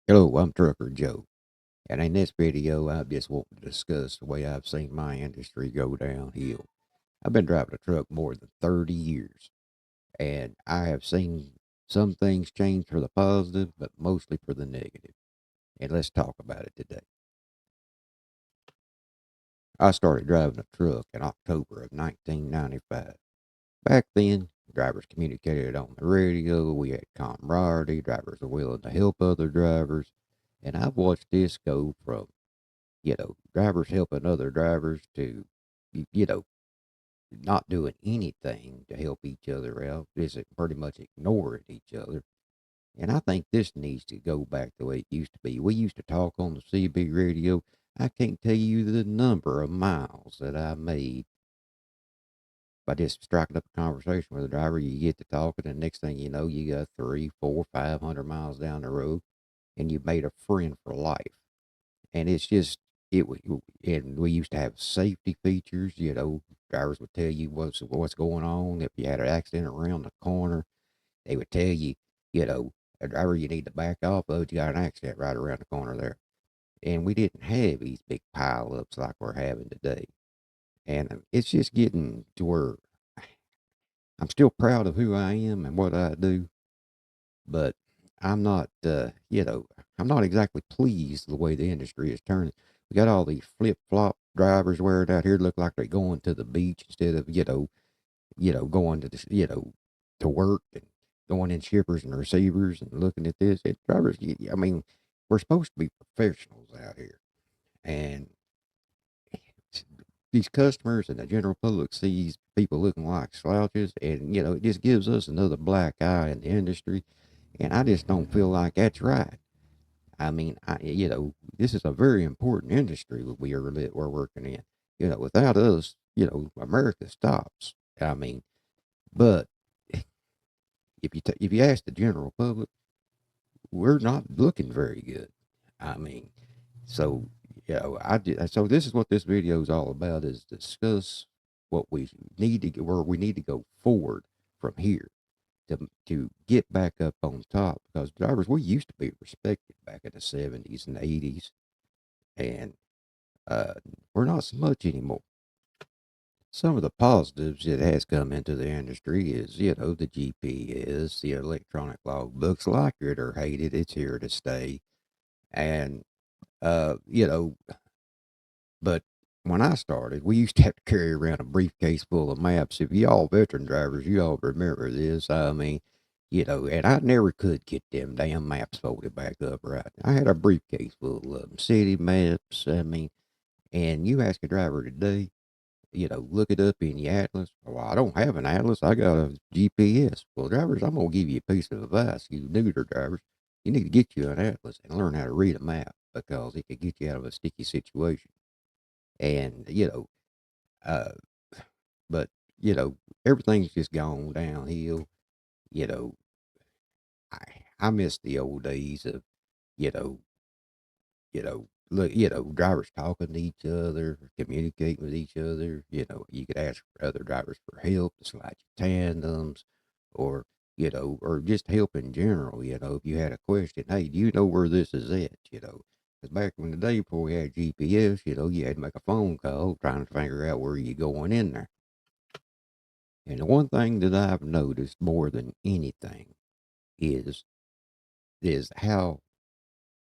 Hello, I'm Trucker Joe, and in this video, I just want to discuss the way I've seen my industry go downhill. I've been driving a truck more than 30 years, and I have seen some things change for the positive, but mostly for the negative. And let's talk about it today. I started driving a truck in October of 1995. Back then, drivers communicated on the radio, we had camaraderie, drivers were willing to help other drivers, and I've watched this go from drivers helping other drivers to, not doing anything to help each other out, just pretty much ignoring each other. And I think this needs to go back the way it used to be. We used to talk on the CB radio. I can't tell you the number of miles that I made by just striking up a conversation with a driver. You get to talking, and next thing you know, you got 3, 4, 500 miles down the road, and you made a friend for life. And it's just and we used to have safety features. Drivers would tell you what's going on if you had an accident around the corner. They would tell you, you know, a driver, you need to back off. Oh, you got an accident right around the corner there. And we didn't have these big pileups like we're having today. And it's just getting to where I'm still proud of who I am and what I do, but I'm not, I'm not exactly pleased the way the industry is turning. We got all these flip flop drivers wearing out here look like they're going to the beach instead of, going to the, to work and going in shippers and receivers and looking at this. Drivers, I mean, we're supposed to be professionals out here. And these customers and the general public sees people looking like slouches, and it just gives us another black eye in the industry, and I just don't feel like that's right. I mean, this is a very important industry that we're working in. Without us, America stops. I mean, but if you ask the general public, we're not looking very good. I mean, so so this is what this video is all about: is discuss what we where we need to go forward from here to get back up on top, because drivers, we used to be respected back in the 70s and 80s, and uh, we're not so much anymore. Some of the positives that has come into the industry is, the GPS, the electronic logbooks. Like it or hate it, it's here to stay. And uh, you know, but when I started, we used to have to carry around a briefcase full of maps. If y'all veteran drivers, you all remember this. I mean, and I never could get them damn maps folded back up right. I had a briefcase full of them, city maps. I mean, and you ask a driver today, look it up in your atlas. Well, I don't have an atlas. I got a GPS. Well, drivers, I'm gonna give you a piece of advice. You neuter drivers, you need to get you an atlas and learn how to read a map, because it could get you out of a sticky situation. And uh, but everything's just gone downhill. You know, I I miss the old days of you know look, drivers talking to each other, communicating with each other. You could ask other drivers for help to slide your tandems, or or just help in general. If you had a question, hey, do you know where this is at? Because back in the day before we had GPS, you had to make a phone call trying to figure out where you're going in there. And the one thing that I've noticed more than anything is how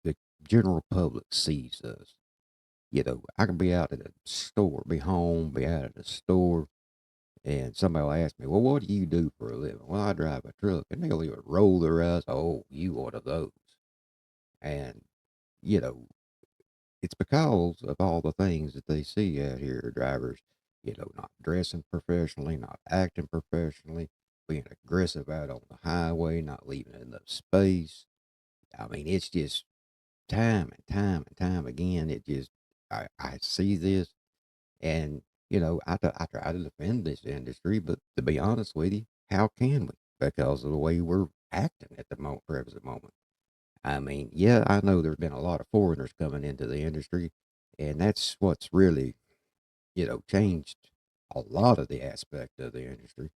the general public sees us. I can be out at a store, be home, be out at a store, and somebody will ask me, "Well, what do you do for a living?" "Well, I drive a truck," and they'll even roll their eyes. "Oh, you one of those?" And you know, it's because of all the things that they see out here. Drivers, not dressing professionally, not acting professionally, being aggressive out on the highway, not leaving enough space. I mean, it's just time and time and time again. I see this, and I try to defend this industry, but to be honest with you, how can we? Because of the way we're acting at the present moment. I mean, yeah, I know there's been a lot of foreigners coming into the industry, and that's what's really, changed a lot of the aspect of the industry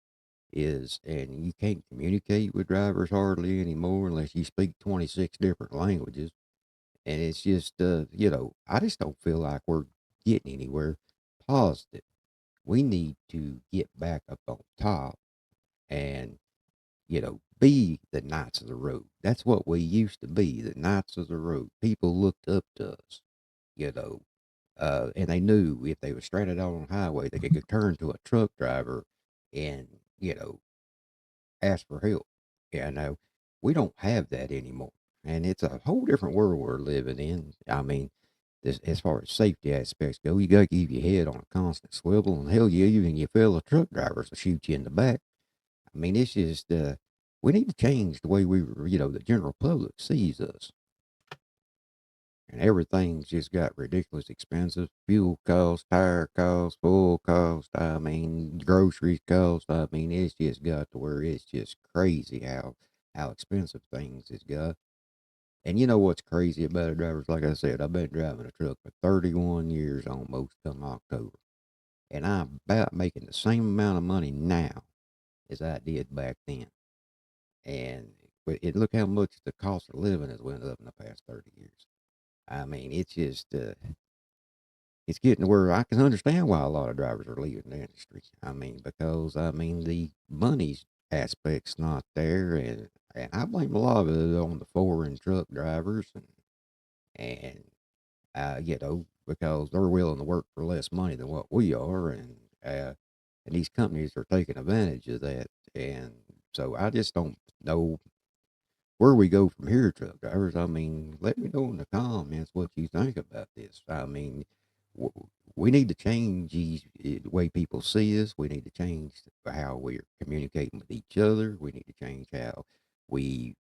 is, and you can't communicate with drivers hardly anymore unless you speak 26 different languages. And it's just, I just don't feel like we're getting anywhere positive. We need to get back up on top and, be the knights of the road. That's what we used to be, the knights of the road. People looked up to us, you know, and they knew if they were stranded out on the highway, they could turn to a truck driver and, you know, ask for help. Yeah, no, we don't have that anymore. And it's a whole different world we're living in. I mean, as far as safety aspects go, you got to keep your head on a constant swivel. And hell, yeah, even your fellow truck drivers will shoot you in the back. I mean, it's just, we need to change the way the general public sees us. And everything's just got ridiculous expensive. Fuel costs, tire costs, oil costs. I mean, groceries cost. I mean, it's just got to where it's just crazy how expensive things has got. And you know what's crazy about it, drivers? Like I said, I've been driving a truck for 31 years almost come October. And I'm about making the same amount of money now as I did back then. And look how much the cost of living has went up in the past 30 years. I mean, it's just, it's getting to where I can understand why a lot of drivers are leaving the industry. I mean, because the money aspect's not there, and I blame a lot of it on the foreign truck drivers, and because they're willing to work for less money than what we are, and these companies are taking advantage of that, and so I just don't know where we go from here, truck drivers. I mean, let me know in the comments what you think about this. I mean, we need to change the way people see us. We need to change how we're communicating with each other. We need to change how we,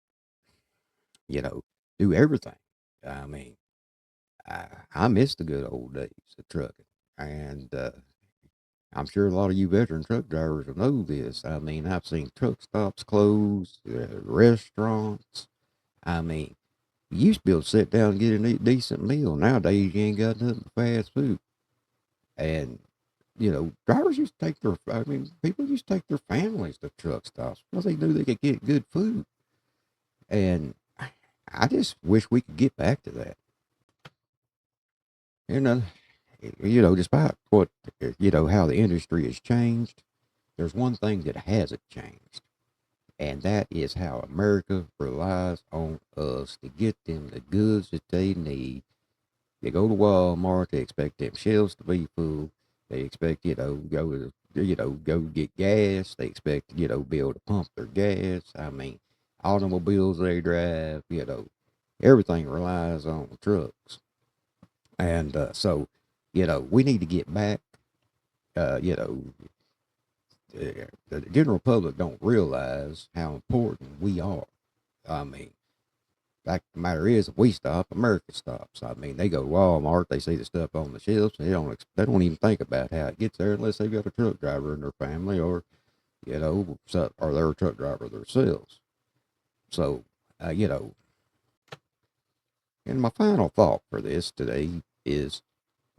you know, do everything. I mean, I miss the good old days of trucking. And I'm sure a lot of you veteran truck drivers will know this. I mean, I've seen truck stops close, restaurants. I mean, you used to be able to sit down and get a decent meal. Nowadays, you ain't got nothing but fast food. And, drivers used to people used to take their families to truck stops because they knew they could get good food. And I just wish we could get back to that. You know, despite how the industry has changed, there's one thing that hasn't changed. And that is how America relies on us to get them the goods that they need. They go to Walmart, they expect them shelves to be full. They expect, go get gas. They expect, be able to pump their gas. I mean, automobiles they drive, everything relies on trucks. And so, we need to get back, the general public don't realize how important we are. I mean, fact of the matter is, if we stop, America stops. I mean, they go to Walmart, they see the stuff on the shelves, they don't even think about how it gets there unless they've got a truck driver in their family, or or they're a truck driver themselves. So, uh, you know, and my final thought for this today is,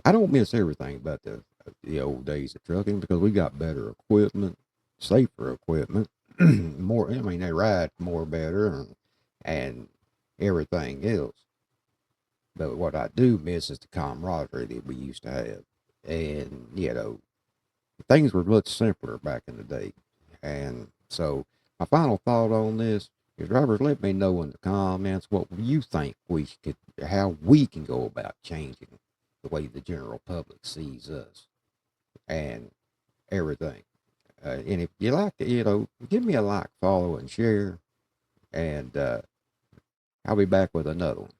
I don't miss everything about the old days of trucking because we got better equipment, safer equipment, more. I mean, they ride more better and everything else. But what I do miss is the camaraderie that we used to have. And, things were much simpler back in the day. And so my final thought on this is, drivers, let me know in the comments what you think how we can go about changing the way the general public sees us and everything. And if you like to, give me a like, follow, and share. And I'll be back with another one.